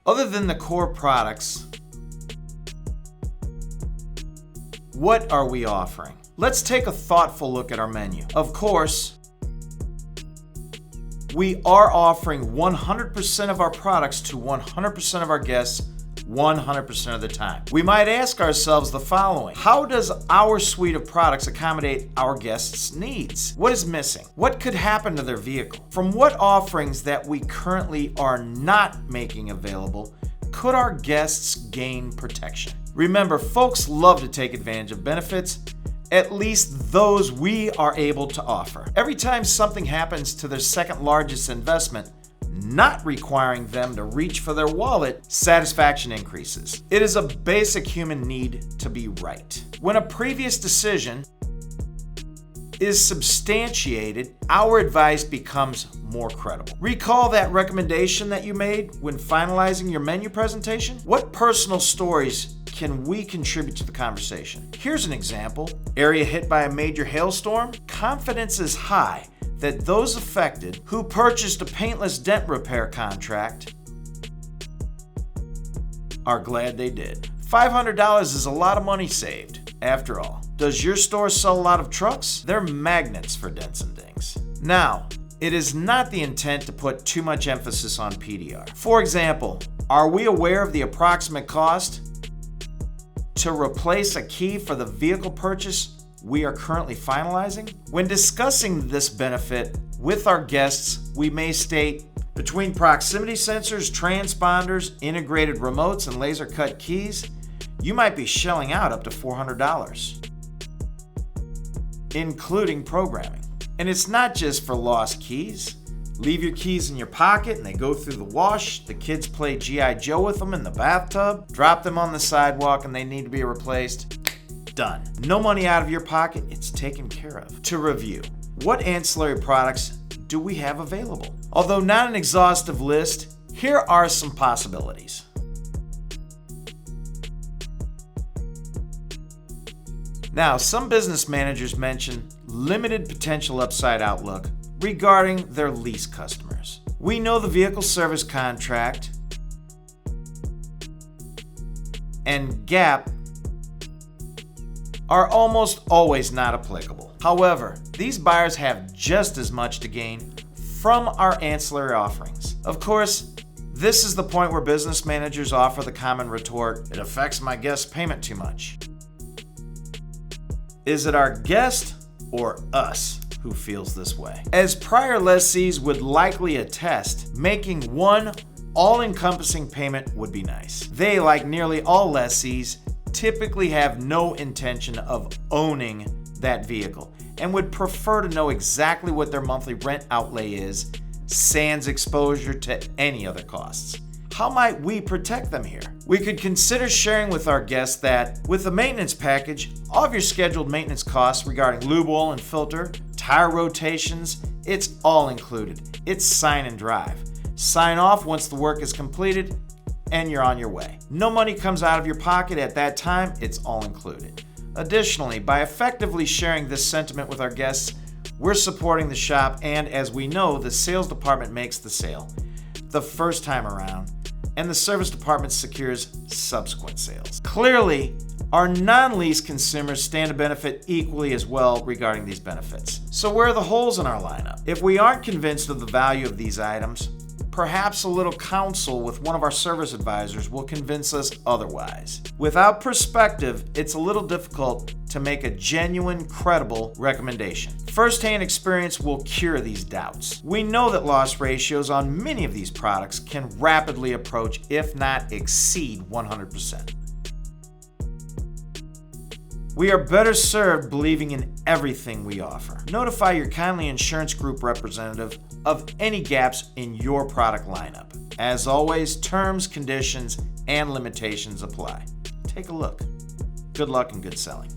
Other than the core products, what are we offering? Let's take a thoughtful look at our menu. Of course, we are offering 100% of our products to 100% of our guests 100% of the time. We might ask ourselves the following: how does our suite of products accommodate our guests' needs? What is missing? What could happen to their vehicle? From what offerings that we currently are not making available could our guests gain protection? Remember, folks love to take advantage of benefits, at least those we are able to offer. Every time something happens to their second largest investment, not requiring them to reach for their wallet, satisfaction increases. It is a basic human need to be right. When a previous decision is substantiated, our advice becomes more credible. Recall that recommendation that you made when finalizing your menu presentation? What personal stories can we contribute to the conversation? Here's an example. Area hit by a major hailstorm? Confidence is high that those affected who purchased a paintless dent repair contract are glad they did. $500 is a lot of money saved. After all, does your store sell a lot of trucks? They're magnets for dents and dings. Now, it is not the intent to put too much emphasis on PDR. For example, are we aware of the approximate cost to replace a key for the vehicle purchase we are currently finalizing? When discussing this benefit with our guests, we may state, between proximity sensors, transponders, integrated remotes, and laser cut keys, you might be shelling out up to $400, including programming. And it's not just for lost keys. Leave your keys in your pocket and they go through the wash. The kids play G.I. Joe with them in the bathtub. Drop them on the sidewalk and they need to be replaced. Done. No money out of your pocket, it's taken care of. To review, what ancillary products do we have available? Although not an exhaustive list, here are some possibilities. Now, some business managers mention limited potential upside outlook regarding their lease customers. We know the vehicle service contract and GAP are almost always not applicable. However, these buyers have just as much to gain from our ancillary offerings. Of course, this is the point where business managers offer the common retort, it affects my guest's payment too much. Is it our guest or us who feels this way? As prior lessees would likely attest, making one all-encompassing payment would be nice. They, like nearly all lessees, typically have no intention of owning that vehicle and would prefer to know exactly what their monthly rent outlay is, sans exposure to any other costs. How might we protect them here? We could consider sharing with our guests that with the maintenance package, all of your scheduled maintenance costs regarding lube oil and filter, tire rotations, it's all included. It's sign and drive. Sign off once the work is completed and you're on your way. No money comes out of your pocket at that time, it's all included. Additionally, by effectively sharing this sentiment with our guests, we're supporting the shop, and as we know, the sales department makes the sale the first time around, and the service department secures subsequent sales. Clearly, our non-lease consumers stand to benefit equally as well regarding these benefits. So where are the holes in our lineup? If we aren't convinced of the value of these items, perhaps a little counsel with one of our service advisors will convince us otherwise. Without perspective, it's a little difficult to make a genuine, credible recommendation. First-hand experience will cure these doubts. We know that loss ratios on many of these products can rapidly approach, if not exceed, 100%. We are better served believing in everything we offer. Notify your Conley Insurance Group representative of any gaps in your product lineup. As always, terms, conditions, and limitations apply. Take a look. Good luck and good selling.